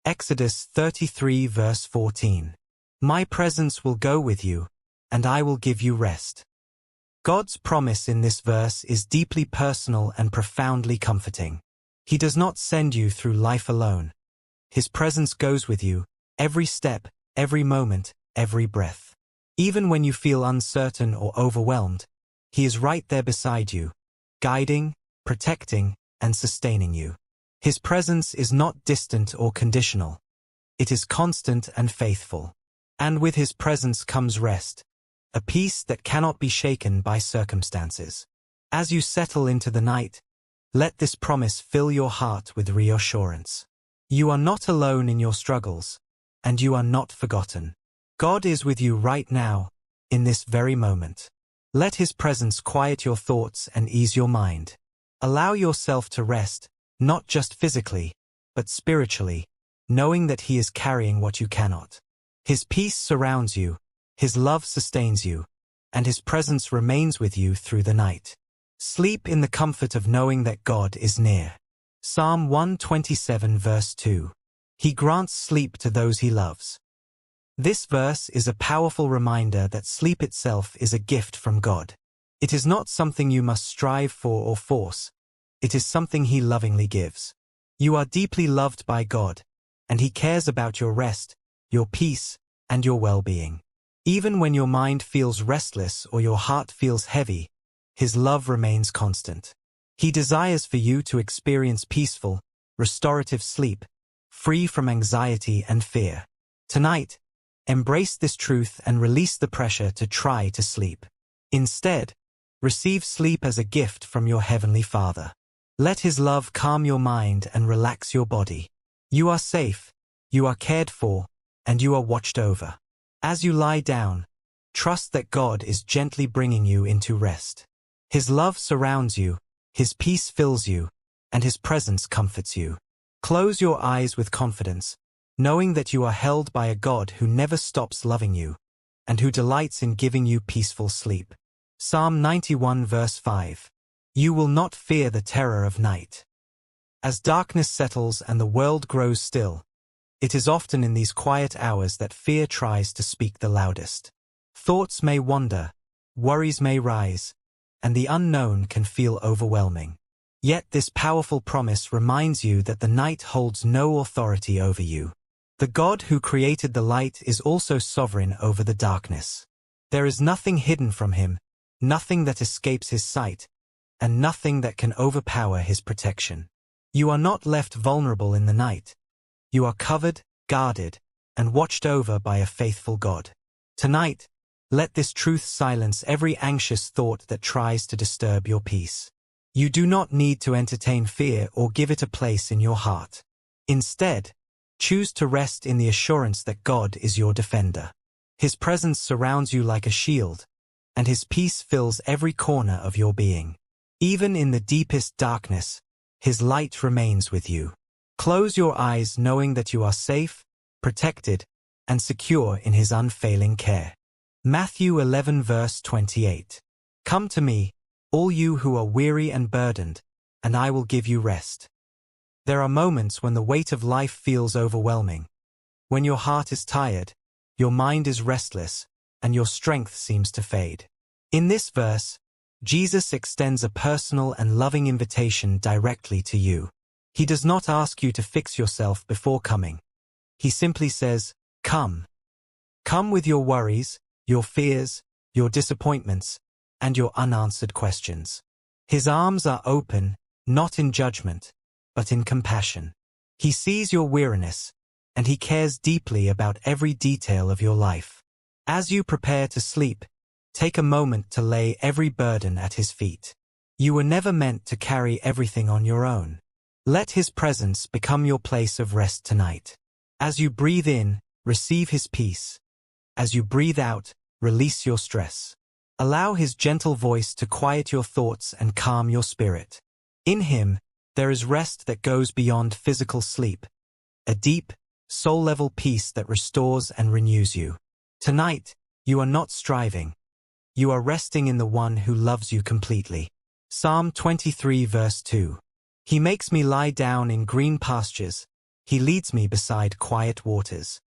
Exodus 33 verse 14. My presence will go with you, and I will give you rest. God's promise in this verse is deeply personal and profoundly comforting. He does not send you through life alone. His presence goes with you, every step, every moment, every breath. Even when you feel uncertain or overwhelmed, He is right there beside you, guiding, protecting, and sustaining you. His presence is not distant or conditional. It is constant and faithful. And with His presence comes rest, a peace that cannot be shaken by circumstances. As you settle into the night, let this promise fill your heart with reassurance. You are not alone in your struggles, and you are not forgotten. God is with you right now, in this very moment. Let His presence quiet your thoughts and ease your mind. Allow yourself to rest, not just physically, but spiritually, knowing that He is carrying what you cannot. His peace surrounds you, His love sustains you, and His presence remains with you through the night. Sleep in the comfort of knowing that God is near. Psalm 127 verse 2. He grants sleep to those He loves. This verse is a powerful reminder that sleep itself is a gift from God. It is not something you must strive for or force. It is something He lovingly gives. You are deeply loved by God, and He cares about your rest, your peace, and your well-being. Even when your mind feels restless or your heart feels heavy, His love remains constant. He desires for you to experience peaceful, restorative sleep, free from anxiety and fear. Tonight, embrace this truth and release the pressure to try to sleep. Instead, receive sleep as a gift from your Heavenly Father. Let His love calm your mind and relax your body. You are safe, you are cared for, and you are watched over. As you lie down, trust that God is gently bringing you into rest. His love surrounds you, His peace fills you, and His presence comforts you. Close your eyes with confidence, knowing that you are held by a God who never stops loving you, and who delights in giving you peaceful sleep. Psalm 91 verse 5. You will not fear the terror of night. As darkness settles and the world grows still, it is often in these quiet hours that fear tries to speak the loudest. Thoughts may wander, worries may rise, and the unknown can feel overwhelming. Yet this powerful promise reminds you that the night holds no authority over you. The God who created the light is also sovereign over the darkness. There is nothing hidden from Him, nothing that escapes His sight, and nothing that can overpower His protection. You are not left vulnerable in the night. You are covered, guarded, and watched over by a faithful God. Tonight, let this truth silence every anxious thought that tries to disturb your peace. You do not need to entertain fear or give it a place in your heart. Instead, choose to rest in the assurance that God is your defender. His presence surrounds you like a shield, and His peace fills every corner of your being. Even in the deepest darkness, His light remains with you. Close your eyes knowing that you are safe, protected, and secure in His unfailing care. Matthew 11 verse 28. Come to me, all you who are weary and burdened, and I will give you rest. There are moments when the weight of life feels overwhelming. When your heart is tired, your mind is restless, and your strength seems to fade. In this verse, Jesus extends a personal and loving invitation directly to you. He does not ask you to fix yourself before coming. He simply says, come. Come with your worries, your fears, your disappointments, and your unanswered questions. His arms are open, not in judgment, but in compassion. He sees your weariness, and He cares deeply about every detail of your life. As you prepare to sleep, take a moment to lay every burden at His feet. You were never meant to carry everything on your own. Let His presence become your place of rest tonight. As you breathe in, receive His peace. As you breathe out, release your stress. Allow His gentle voice to quiet your thoughts and calm your spirit. In Him, there is rest that goes beyond physical sleep, a deep, soul-level peace that restores and renews you. Tonight, you are not striving. You are resting in the One who loves you completely. Psalm 23 verse 2. He makes me lie down in green pastures. He leads me beside quiet waters.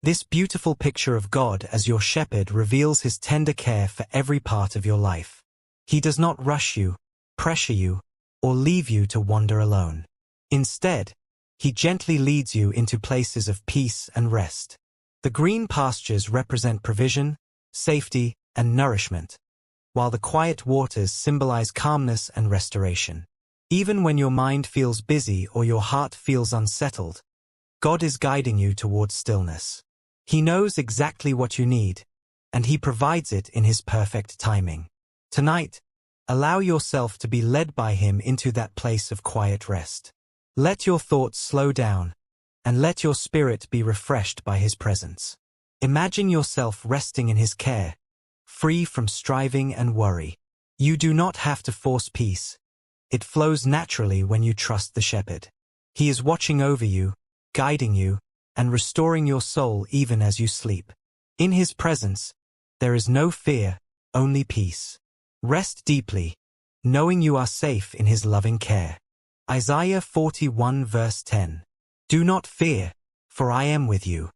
This beautiful picture of God as your shepherd reveals his tender care for every part of your life. He does not rush you, pressure you, or leave you to wander alone. Instead, he gently leads you into places of peace and rest. The green pastures represent provision, safety, and nourishment, while the quiet waters symbolize calmness and restoration. Even when your mind feels busy or your heart feels unsettled, God is guiding you towards stillness. He knows exactly what you need, and he provides it in his perfect timing. Tonight, allow yourself to be led by him into that place of quiet rest. Let your thoughts slow down, and let your spirit be refreshed by his presence. Imagine yourself resting in his care, free from striving and worry. You do not have to force peace. It flows naturally when you trust the shepherd. He is watching over you, guiding you, and restoring your soul even as you sleep. In his presence, there is no fear, only peace. Rest deeply, knowing you are safe in his loving care. Isaiah 41 verse 10. Do not fear, for I am with you.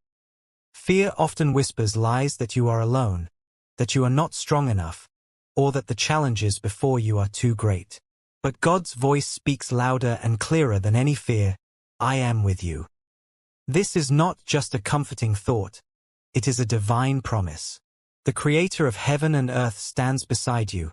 Fear often whispers lies that you are alone, that you are not strong enough, or that the challenges before you are too great. But God's voice speaks louder and clearer than any fear. I am with you. This is not just a comforting thought. It is a divine promise. The Creator of heaven and earth stands beside you,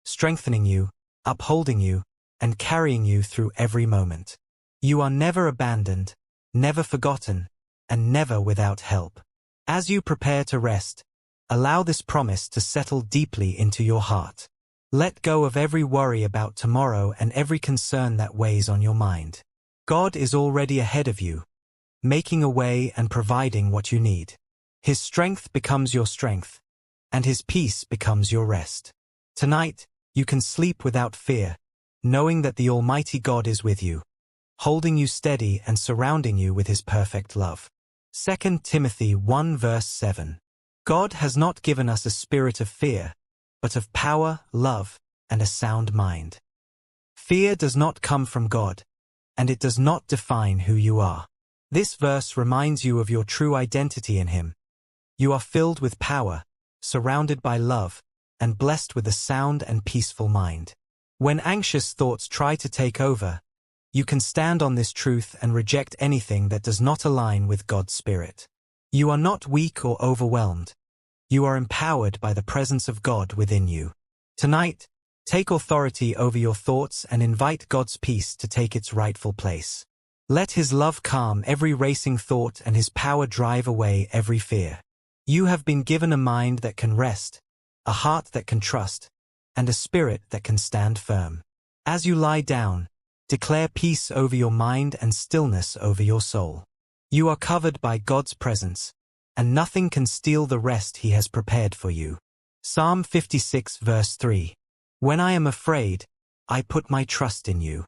strengthening you, upholding you, and carrying you through every moment. You are never abandoned, never forgotten, and never without help. As you prepare to rest, allow this promise to settle deeply into your heart. Let go of every worry about tomorrow and every concern that weighs on your mind. God is already ahead of you, making a way and providing what you need. His strength becomes your strength, and his peace becomes your rest. Tonight, you can sleep without fear, knowing that the Almighty God is with you, holding you steady and surrounding you with his perfect love. 2 Timothy 1 verse 7. God has not given us a spirit of fear, but of power, love, and a sound mind. Fear does not come from God, and it does not define who you are. This verse reminds you of your true identity in him. You are filled with power, surrounded by love, and blessed with a sound and peaceful mind. When anxious thoughts try to take over, you can stand on this truth and reject anything that does not align with God's Spirit. You are not weak or overwhelmed. You are empowered by the presence of God within you. Tonight, take authority over your thoughts and invite God's peace to take its rightful place. Let his love calm every racing thought and his power drive away every fear. You have been given a mind that can rest, a heart that can trust, and a spirit that can stand firm. As you lie down, declare peace over your mind and stillness over your soul. You are covered by God's presence, and nothing can steal the rest he has prepared for you. Psalm 56 verse 3. When I am afraid, I put my trust in you.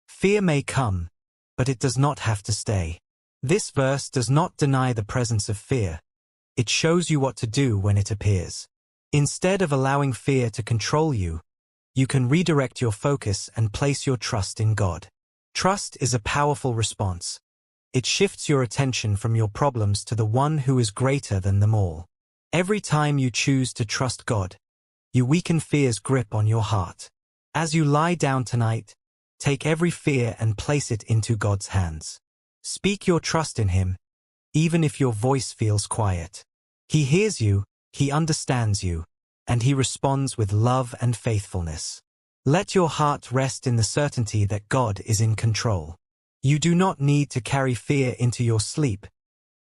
Fear may come, but it does not have to stay. This verse does not deny the presence of fear. It shows you what to do when it appears. Instead of allowing fear to control you, you can redirect your focus and place your trust in God. Trust is a powerful response. It shifts your attention from your problems to the one who is greater than them all. Every time you choose to trust God, you weaken fear's grip on your heart. As you lie down tonight, take every fear and place it into God's hands. Speak your trust in him, even if your voice feels quiet. He hears you, he understands you, and he responds with love and faithfulness. Let your heart rest in the certainty that God is in control. You do not need to carry fear into your sleep.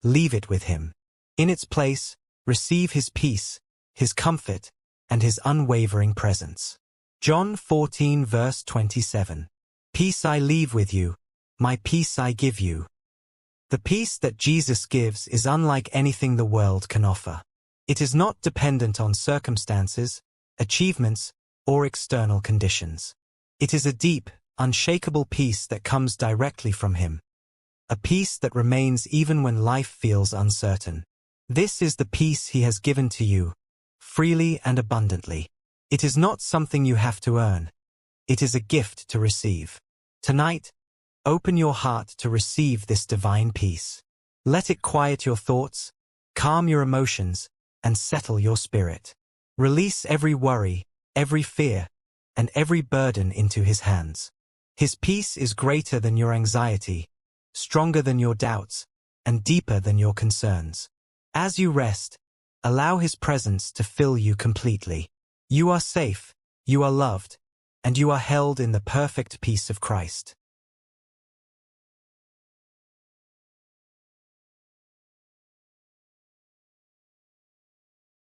Leave it with him. In its place, receive his peace, his comfort, and his unwavering presence. John 14 verse 27. Peace I leave with you, my peace I give you. The peace that Jesus gives is unlike anything the world can offer. It is not dependent on circumstances, achievements, or external conditions. It is a deep, unshakable peace that comes directly from him. A peace that remains even when life feels uncertain. This is the peace he has given to you, freely and abundantly. It is not something you have to earn. It is a gift to receive. Tonight, Open your heart to receive this divine peace. Let it quiet your thoughts, calm your emotions, and settle your spirit. Release every worry, every fear, and every burden into His hands. His peace is greater than your anxiety, stronger than your doubts, and deeper than your concerns. As you rest, allow His presence to fill you completely. You are safe, you are loved, and you are held in the perfect peace of Christ.